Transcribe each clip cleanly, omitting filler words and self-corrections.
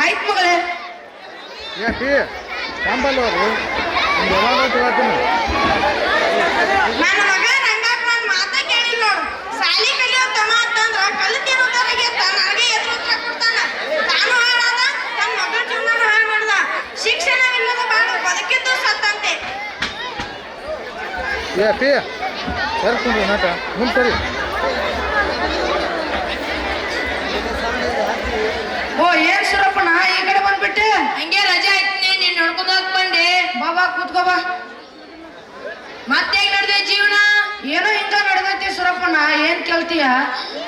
ಆಯ್ತು ಮಗಳೇ. ಯಾಕೆ ಸಾಂಬಲ್ಲವರು ನನ್ನ ಮಗ ರಂಗಾಕ ನನ್ನ ಮಾತ ಕೇಳಿ ನೋಡು. ಸಾಲಿ ಕಲಿಯೋ ತಮ್ಮ ಅಂತಂದ್ರ ಕಲಿತಿರೋದವರಿಗೆ ನನಗೆ ಎದುರು ಉತ್ತರ ಕೊಡ್ತಾನ. ತಾನು ಹಾಳಾದ, ತನ್ನ ಮಗಳ ಜೀವನ ಹಾಳು ಮಾಡ್ದ. ಶಿಕ್ಷಣವಿಲ್ಲದ ಬಾಳು ಬದುಕಿದ್ದು ಸತ್ತಂತೆ. ಪಿ ಸರ್ಕೊಂಡ್ರಿ ನಾಟ ಮುಂದೆ ಸರಿ. ಓ ಏನ್ ಸುರಪ್ಪಣ್ಣ ಈ ಕಡೆ ಬಂದ್ಬಿಟ್ಟೆ? ಹಂಗೆ ರಜೆ ಆಯ್ತು, ನೀನ್ ನೋಡ್ಕೊಂಡು ಹೋಗ್ ಬಂದೆ. ಬಾಬಾ ಕೂತ್ಕೋ ಬಾ. ಮತ್ತೆ ಹೆಂಗ್ ನಡೆದ ಜೀವನ? ಏನೋ ಹಿಂಗ ನಡೆದೈತಿ ಸುರಪ್ಪಣ್ಣ. ಏನ್ ಕೇಳ್ತೀಯ?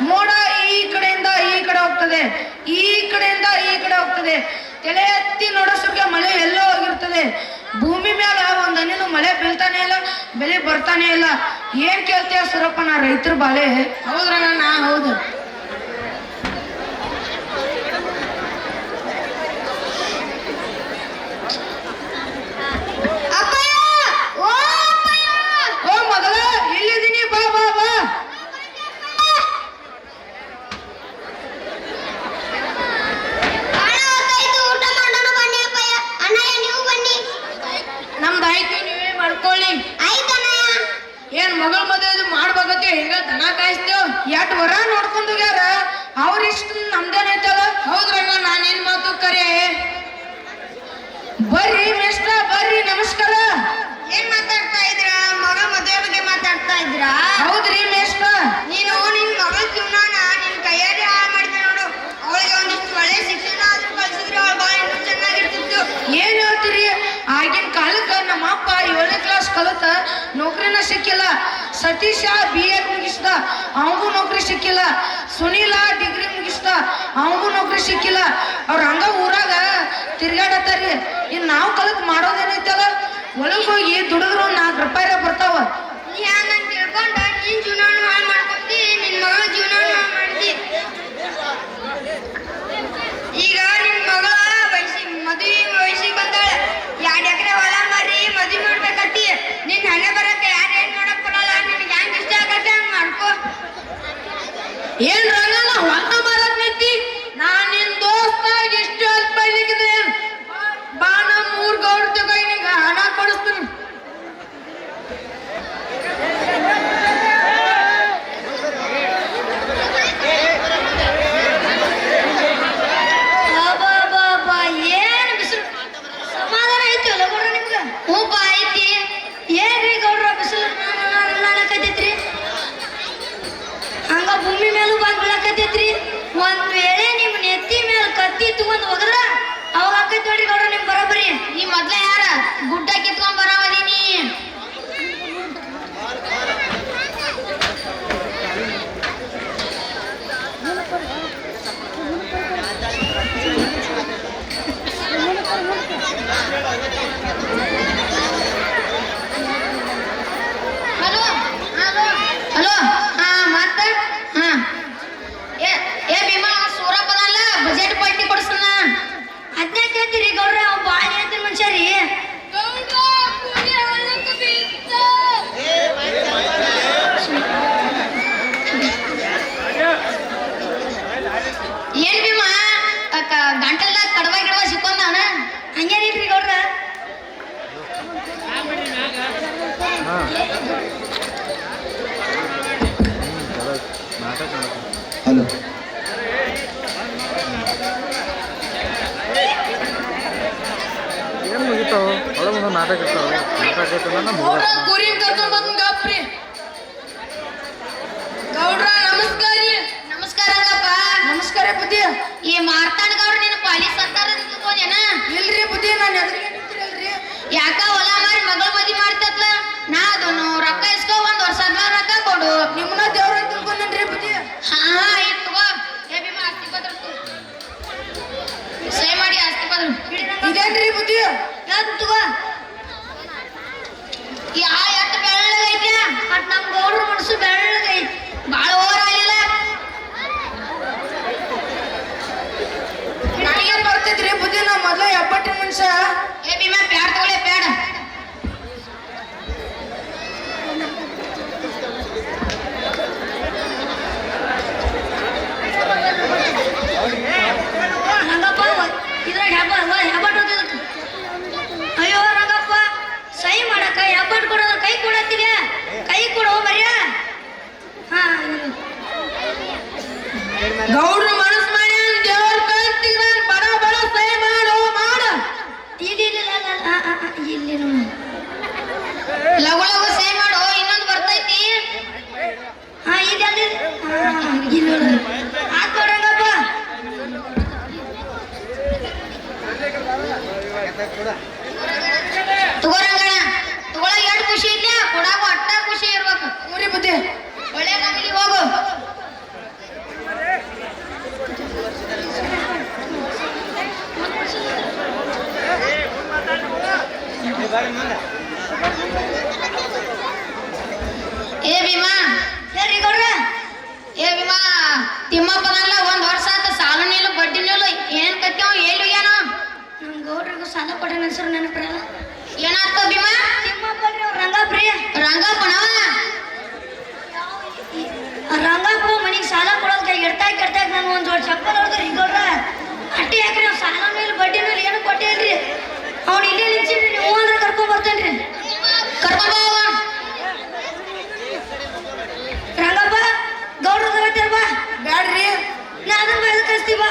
ಮೋಡ ಈ ಕಡೆಯಿಂದ ಈ ಕಡೆ ಹೋಗ್ತದೆ, ಈ ಕಡೆಯಿಂದ ಈ ಕಡೆ ಹೋಗ್ತದೆ. ತಲೆ ಎತ್ತಿ ನೋಡೋಸಕ್ಕೆ ಮಳೆ ಎಲ್ಲೋ ಹೋಗಿರ್ತದೆ. ಭೂಮಿ ಮೇಲೆ ಒಂದ್ ಹನಿನೂ ಮಳೆ ಬೀಳ್ತಾನೆ ಇಲ್ಲ, ಬೆಳೆ ಬರ್ತಾನೆ ಇಲ್ಲ. ಏನ್ ಕೇಳ್ತೀಯ ಸುರಪ್ಪಣ್ಣ ರೈತರ ಬಾಳೆ? ಹೌದ್ರಣ್ಣ, ಹೌದು. ಏನ್ ಮಗಳ ಮದುವೆ ಮಾಡ್ಬೇಕತ್ತೆ ಹಿಂಗ ದನ ಕಾಯಿಸ್ತೇವ್? ಎಟ್ ವರ ನೋಡ್ಕೊಂಡು ಹೋಗ್ಯಾರ, ಅವ್ರಿಷ್ಟ ನಮ್ದೇನೈತಲ್ಲ. ಹೌದ್ರಣ್ಣ, ನಾನೇನ್ ಮಾತು ಕರೆ. ಬರ್ರಿ ಮೇಷ್ಟ್ರ, ಬರ್ರಿ, ನಮಸ್ಕಾರ. ಏನ್ ಮಾತಾಡ್ತಾ ಇದ್ರ? ಮಗಳ ಮದುವೆ ಬಗ್ಗೆ ಮಾತಾಡ್ತಾ ಇದ್ರ? ಹೌದ್ರಿ ಮೇಷ್ಟ್ರ. ನೀನು ನಿನ್ ಮಗಳ ಜೀವನ ನಿನ್ ಕೈಯಾರೆ ಹಾಳು ಮಾಡಿದೆ ನೋಡು. ಅವಳಿಗೆ ಒಂದಿಷ್ಟು ಒಳ್ಳೆ ಶಿಕ್ಷಣ ಆದ್ರೂ ಕಳ್ಸಿದ್ರೆ ಅವಳ ಬಾಳ ಇನ್ನೂ ಚೆನ್ನಾಗಿರ್ತಿತ್ತು. ಏನ್ ಹೇಳ್ತೀರಿ? ಆಗಿನ ಕಾಲಕ್ಕ ನಮ್ಮ ಅಪ್ಪ 7ನೇ ಕ್ಲಾಸ್ ಕಲಿತ ನೌಕರಿನ ಸಿಕ್ಕಿಲ್ಲ. ಸತೀಶ BA ಮುಗಿಸ್ದ, ಅವಂಗೂ ನೌಕರಿ ಸಿಕ್ಕಿಲ್ಲ. ಸುನೀಲ ಡಿಗ್ರಿ ಮುಗಿಸ್ದ, ಅವಂಗೂ ನೌಕರಿ ಸಿಕ್ಕಿಲ್ಲ. ಅವ್ರ ಹಂಗ ಊರಾಗ ತಿರ್ಗಾಡತ್ತಾರಿ. ಇನ್ ನಾವು ಕಲಿತ್ ಮಾಡೋದೇನೈತಲ್ಲ, ಒಳಗ್ ಹೋಗಿ ದುಡಿದ್ರು 4 ರೂಪಾಯಿ ಬರ್ತಾವ. ನೀ ಹಂಗ ತಿಳ್ಕೊಂಡ ನಿನ್ ಜೀವನ ಹಾಳು ಮಾಡ್ಕೊಂಡಿ, ನಿನ್ ಮಗಳ ಜೀವನ ಹಾಳು ಮಾಡಿದಿ. ಈಗ ನಿನ್ ಮಗಳ ಮದುವೆ ವಯಸ್ಸಿಗೆ ಬಂದಾಳೆ. 2 ಎಕರೆ ಹೊಲ ಮಾರಿ ಮದುವೆ ಮಾಡ್ಬೇಕತ್ತಿ. ನಿನ್ ಹಣೆ ಬರಕ್ಕೆ ಯಾರೇನ್ ನೋಡಕ್ ಕೊಡಲ್ಲ. ನಿನ್ಗೆ ಹೆಂಗ್ ಇಷ್ಟ ಆಗತ್ತೆ ಹಂಗ್ ಮಾಡ್ಕೋ. ಏನ್ ರಂಗಣ್ಣ ಹೊಲ ಮಾರಕ್ ನಿಂತಿ? ನಾನ್ ನಿನ್ ದೋಸ್ತ ಎಷ್ಟು ಹೆಲ್ಪ್ ಮಾಡ್ಲಿಕ್ಕಿದೆ. ಬಾ ನಮ್ಮ ಊರ್ ಗೌಡ್ರ ತಗೋ, ನಿಂಗ ಹಣ ಕೊಡಿಸ್ತೀನಿ. ಏನ್ ಬಿಸಿಲು ಸಮಾಧಾನ ಐತಿ ಅಲ್ಲ ಗೌಡ್ರ ನಿಮ್ಗ? ಹ್ಞೂ ಬಾ ಐತಿ. ಏನ್ರಿ ಗೌಡ್ರ ಬಿಸಿಲು ಅನ್ನಕತ್ತೈತ್ರಿ? ಹಂಗ ಭೂಮಿ ಮೇಲೂ ಬಂದ್ ಬೀಳಕತ್ತೈತ್ರಿ. ಒಂದ್ ವೇಳೆ ನಿಮ್ ನೆತ್ತಿ ಮೇಲೆ ಕತ್ತಿ ತಗೊಂಡ್ ಹೋಗದ್ರ ಅವಾಗ ಆಕೈತಿ ನೋಡ್ರಿ ಗೌಡ್ರ ನಿಮ್ ಬರೋಬ್ಬರಿ. ನೀ ಮೊದ್ಲ ಯಾರ ಗುಡ್ಡ ಕಿತ್ಕೊಂಡ್ ಬರಾವದೀನಿ? Hello hello. ಹಾ ಮತ್ತ ಹಾ ಏ ಭೀಮಾ ಸೂರಪ್ಪದಲ್ಲ ಬಜೆಟ್ ಪಟ್ಟಿ ಕೊಡಿಸ್ತಾನ. ಅದನ್ನ ಕೇಳ್ತೀರಿ ಗೌಡ್ರ? ಅವ್ ಬಾಳ ಹೇಳ್ತೀನಿ ಮನುಷ್ಯ ರೀ. ಏನ್ ಭೀಮಾ ಗಂಟಲ್ದಾಗ ಕಡವ ಗಿಡವ ಸಿಕ್ಕೊಂಡವನ? ಹಂಗೇನಿಲ್ರಿ ಗೌಡ್ರ. ಹಲೋ ಏನು ಮುಗಿತಾವ ಒಳಗೊಂದು ನಾಟಕ ಇರ್ತಾವ. ನಾಟಕ ಕುರಿನ್ ಕರ್ಕೊಂಡ್ ಬಂದ್ ಗಪ್ರಿ. ಗೌಡ್ರ ನಮಸ್ಕಾರ. ನಮಸ್ಕಾರ ಅಲ್ಲಪ್ಪ. ನಮಸ್ಕಾರ ಬುದ್ಧಿ. ಈ ಮಾರ್ತಾಂಡ ಗೌಡ್ರ ನಿನ್ನ ಪಾಲಿ ಸರ್ಕಾರ ತಿಳ್ಕೊಂಡೇನ? ಇಲ್ರಿ ಬುದ್ಧಿ, ನಾನು ಎದುರಿಗೆ ನಿಂತಿರಲ್ರಿ. ಯಾಕ ಹೊಲ ಮಾರಿ ಮಗಳ ಮದುವೆ ಮಾಡ್ತತ್ಲ? ನಾ ಅದನ್ನು ರೊಕ್ಕ ಇಸ್ಕೊ, 1 ವರ್ಷ ಆದ್ಮೇಲೆ ರೊಕ್ಕ ಕೊಡು. ನಿಮ್ಮನ್ನ ದೇವ್ರ ತಿಳ್ಕೊಂಡ್ರಿ ಬುದ್ಧಿ. ಹಾ ಇತ್ತು ಏ ಭೀಮಾ ಆಸ್ತಿ ಪತ್ರ ಸೈ ಮಾಡಿ ಆಸ್ತಿ ಪತ್ರ ಇದೇನ್ರಿ ಬುದ್ಧಿ? ತಗೋ. ಎಟ್ಟು ಬೆಳ್ಳಗೈತೆ ಬಟ್ ನಮ್ ಗೌಡ್ರ ಮನಸ್ಸು ಬೆಳ್ಳಗೈತಿ, ಬಾಳ ಓವರ್ ಆಗಿಲ್ಲ. ನನಗೇನ್ ಬರ್ತೈತ್ರಿ ಬುದ್ಧಿ? ನಾ ಮೊದ್ಲ ಎಬ್ಬಟ್ಟಿನ ಮನುಷ್ಯ. ಏ ಭೀಮಾ ಪ್ಯಾಡ್ ತಗೊಳ್ಳೆ, ಪ್ಯಾಡ್. ಹಂಗಪ್ಪ ಕೊಟ್ಟು ಕೊಡೋದು ಕೈ ಕೊಡತ್ತಿಲ್ಲ ಕೈ ಕೊಡು ಮರ್ಯ ಹಾ ಗೌಡ್ರ ಮನಸ್ ಮಾಡಿ ದೇವ್ರ ಕಳ್ತಿಗ ಬಡ ಬಡ ಸೈ ಮಾಡು ಮಾಡು ಇಲ್ಲಿ ಲಗು ಲಗು ಸೈ ಮಾಡು ಇನ್ನೊಂದು ಬರ್ತೈತಿ ಹಾ ಇಲ್ಲಿ ಇಲ್ಲಿ ಆತ್ ನೋಡಂಗಪ್ಪ ತಗೋರಂಗಣ ತಗೊಳಗ ಎಷ್ಟು ಖುಷಿ ಇಲ್ಲ ಕೊಡಾಗ ಅಟ್ಟ ಖುಷಿ ಇರ್ಬೇಕು ಊರಿ ಬುದ್ಧಿ ಒಳ್ಳೆ ಮನೆಗೆ ಹೋಗು ಏ ಭೀಮಾ ಸರಿ ಗೌಡ್ರ ಏ ಭೀಮಾ ತಿಮ್ಮಪ್ಪನಲ್ಲ ಒಂದ್ ವರ್ಷ ಆತ ಸಾಲ ನೀಲು ಬಡ್ಡಿ ನೀಲು ಏನ್ ಕತ್ಯಾವ ಎಲ್ಲಿ ಏನೋ ನಮ್ ಗೌಡ್ರಿಗೂ ಸಾಲ ಕೊಡೋಣ ಹೆಸರು ನೆನಪಿರಲ್ಲ ಏನಾಗ್ತ ಭೀಮಾ ತಿಮ್ಮಪ್ಪನ್ರಿ ಅವ್ರ ರಂಗಪ್ರಿಯ ರಂಗಪ್ಪನವ ರಂಗಪ್ಪ ಮನಿಗೆ ಸಾಲ ಕೊಡೋದ್ ಕೈ ಎಡ್ತಾಕ್ ನಾನು ಒಂದ್ ಜೋಡ್ ಚಪ್ಪಲ್ ಹೊಡೆದ್ರಿ ಗೌಡ್ರ ಅಟ್ಟಿ ಯಾಕ್ರಿ ನಾವು ಸಾಲ ಮೇಲೆ ಬಡ್ಡಿ ಮೇಲೆ ಏನು ಕೊಟ್ಟೇ ಇಲ್ರಿ ಅವ್ನು ಇಲ್ಲೇ ನಿಲ್ಸಿನ್ರಿ ನೀವು ಅಂದ್ರೆ ಕರ್ಕೊಂಡ್ ಬರ್ತೇನ್ರಿ ಕರ್ಕೊಂಡ್ ಹೋಗ ರಂಗಪ್ಪ ಗೌಡ್ರ ತಗೋತೀರ ಬಾ ಬ್ಯಾಡ್ರಿ ನಾ ಅದನ್ನ ಮೇಲೆ ಕಳಿಸ್ತೀವಿ ಬಾ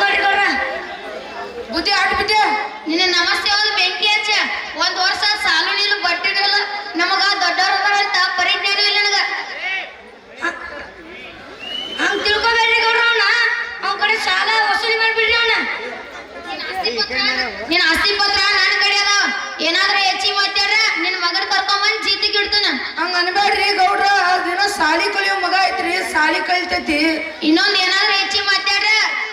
ನೋಡಿ ಗೌಡ್ರ ಬುದ್ಧಿ ಆಟ ಬಿದ್ದೆ ನಿನ್ನ ನಮಸ್ತೆ ಒಂದು ಬೆಂಕಿ ಹಚ್ಚ ಒಂದ್ ವರ್ಷ ಸಾಲು ನೀನು ಬಟ್ಟಿರಲ್ಲ ನಮಗ ದೊಡ್ಡವ್ರ ಅಂತ ಪರಿಜ್ಞಾನ ಇಲ್ಲ ನನಗ ಹಂಗ ತಿಳ್ಕೊಬೇಡ್ರಿ ಗೌಡ್ರ ಅವನ ಕಡೆ ಸಾಲ ವಸೂಲಿ ಮಾಡ್ಬಿಡ್ರಿ ಅವನ ನಿನ್ನ ಆಸ್ತಿ ಪತ್ರ ನನ್ನ ಕಡೆ ಅದಾವ ಏನಾದ್ರೂ ಹೆಚ್ಚಿಗೆ ಮಾತಾಡ್ರ ನಿನ್ನ ಮಗನ ಕರ್ಕೊಂಬಂದ್ ಜೀತಿಗೆ ಇಡ್ತಾನ ಹಂಗ ಅನ್ಬೇಡ್ರಿ ಗೌಡ್ರ ದಿನ ಸಾಲಿ ಕಲಿಯೋ ಮಗ ಐತ್ರಿ ಸಾಲಿ ಕಲಿತೈತಿ ಇನ್ನೊಂದ್ ಏನಾದ್ರೂ ಹೆಚ್ಚಿಗೆ ಮಾತಾಡ್ರ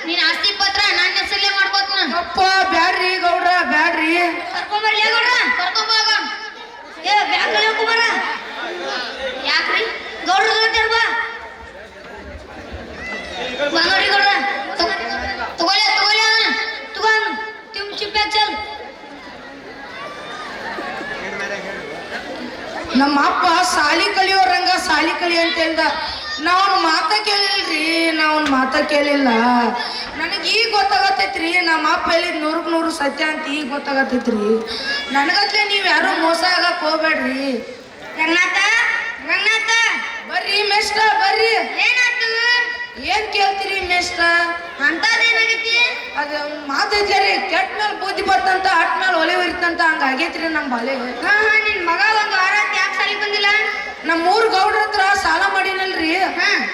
ನಿನ್ನ ಆಸ್ತಿ ಪತ್ರ ನನ್ನ ಹೆಸರಲ್ಲೇ ಮಾಡ್ಕೋತನ ಅಪ್ಪ ಬ್ಯಾಡ್ರಿ ಗೌಡ್ರ ಬ್ಯಾಡ್ರಿ ಕರ್ಕೊಂಬರ್ಲಿ ಗೌಡ್ರ ಕರ್ಕೊಂಬೋಗ ಏ ಬ್ಯಾಗ್ ಕಲಿಯೋಕುಮಾರ ಯಾಕ್ರಿ ಗೌಡ್ರ ತಗೋತಾರ ಬಾ ನೋಡಿ ಗೌಡ್ರ ತಗೊಳ್ಳಿ ಅದನ್ನ ತಗೊಂಡ್ ತುಮ್ ಚಿಪ್ಪ್ಯಾಗ ಚಲ್ ನಮ್ಮ ಅಪ್ಪ ಸಾಲಿ ಕಲಿಯೋರಂಗ ಸಾಲಿ ಕಲಿ ಅಂತ ಹೇಳ್ದ ನಾವ್ ಮಾತ ಕೇಳಿಲ್ಲ ನನಗೆ ಈಗ ಗೊತ್ತಾಗತ್ತೈತ್ರಿ ನಮ್ಮ ಅಪ್ಪ ಹೇಳಿದ್ 100% ಸತ್ಯ ಅಂತ ಈಗ ಗೊತ್ತಾಗತ್ತೈತ್ರಿ ನನಗತ್ಲೆ ನೀವ್ ಯಾರು ಮೋಸ ಆಗಕ್ ಹೋಗ್ಬೇಡ್ರಿ ರಂಗನಾಥ ಬರ್ರಿ ಮೇಷ್ಟ ಬರ್ರಿ ಏನಾಯ್ತು ಏನ್ ಕೇಳ್ತೀರಿ ಮೇಷ್ಟ ಅಂತದೇನಾಗೈತಿ ಅದ ಮಾತೈತ್ರಿ ಕೆಟ್ಟ ಮೇಲೆ ಬುದ್ಧಿ ಬರ್ತಂತ ಅಟ್ ಮೇಲೆ ಒಲೆ ಉರಿತಂತ ಹಂಗ ಆಗೈತ್ರಿ ನಮ್ ಬಾಲೆ ನಿನ್ ಮಗ ಒಂದ್ ವಾರ ಯಾಕೆ ಸಾಲಿ ಬಂದಿಲ್ಲ ನಮ್ಮ ಊರ್ ಗೌಡ್ರ ಹತ್ರ ಸಾಲ ಮಾಡಿನಲ್ರಿ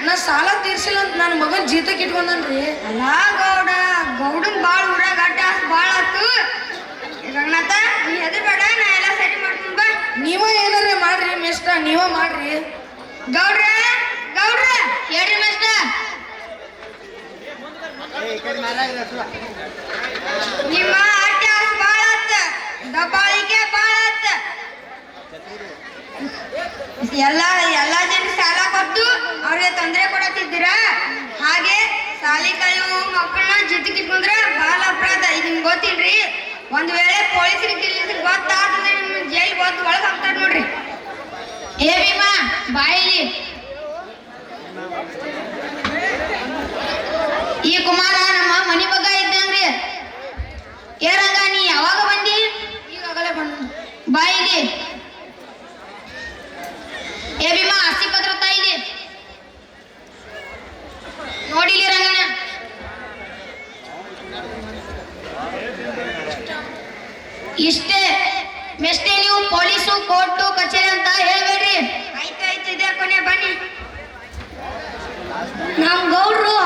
ನಾ ಸಾಲ ತೀರ್ಸಿಲ್ಲ ಅಂತ ನನ್ನ ಮಗನ್ ಜೀತಕ್ಕೆ ಇಟ್ಕೊಂಡನ್ರಿ ಅಲ್ಲಾ ಗೌಡನ್ ಬಾಳ್ ಊರಾಗ ಅಡ್ಡ ಬಾಳ ಆತು ರಂಗನಾಥ ನೀ ಹೆದರ್ಬೇಡ ನಾ ಎಲ್ಲ ಸರಿ ಮಾಡ್ತೀನಿ ಬಾ ನೀವ ಏನಾರ ಮಾಡ್ರಿ ಮೇಷ್ಟ ನೀವ ಮಾಡ್ರಿ ಗೌಡ್ರ ಹೇಳ್ರಿ ಮೇಷ್ಟ ನಿಮ್ಮ ಅಟ್ಯಾಸ ಬಾಳ ಆತ ದಬ್ಬಾಳಿಕೆ ಬಾಳ ಆತ ಎಲ್ಲ ಜನ ಸಾಲ ಕೊಟ್ಟು ಅವ್ರಿಗೆ ತೊಂದರೆ ಕೊಡತ್ತಿದ್ದೀರ ಹಾಗೆ ಸಾಲಿ ಕಲಿಯುವ ಮಕ್ಕಳನ್ನ ಜೊತೆಗಿಟ್ಕೊಂಡ್ರೆ ಬಹಳ ಅಪರಾಧ ಇದು ನಿಮ್ಗೆ ಗೊತ್ತಿಲ್ರಿ ಒಂದ್ ವೇಳೆ ಪೊಲೀಸರಿಗೆ ಗೊತ್ತಾದ್ರೆ ನಿಮ್ ಜೈಲ್ ಗೊತ್ತು ಒಳಗೆ ಹಾಕ್ತಾರ ನೋಡ್ರಿ ಏ ಭೀಮಾ ಬಾಯಿಲಿ ಈ ಕುಮಾರ ನಮ್ಮ ಮನಿ ಬಗ್ಗೆ ಇದ್ದಂಗ್ರಿ ಏರಂಗ ನೀ ಯಾವಾಗ ಬಂದಿ ಈಗಾಗಲೇ ಬಂದ ಬಾಯಿಲಿ ಏ ಭೀಮಾ ಆಸ್ತಿ ಪತ್ರ ತಾಯಿಲಿ ನೋಡಿಲಿ ರಂಗಣ್ಣ ಇಷ್ಟೇ ಮೆಷ್ಟೇ ನೀವು ಪೊಲೀಸು ಕೋರ್ಟು ಕಚೇರಿ ಅಂತ ಹೇಳ್ಬೇಡ್ರಿ ಆಯ್ತು ಇದೆ ಕೊನೆ ಬನ್ನಿ ನಮ್ ಗೌಡ್ರು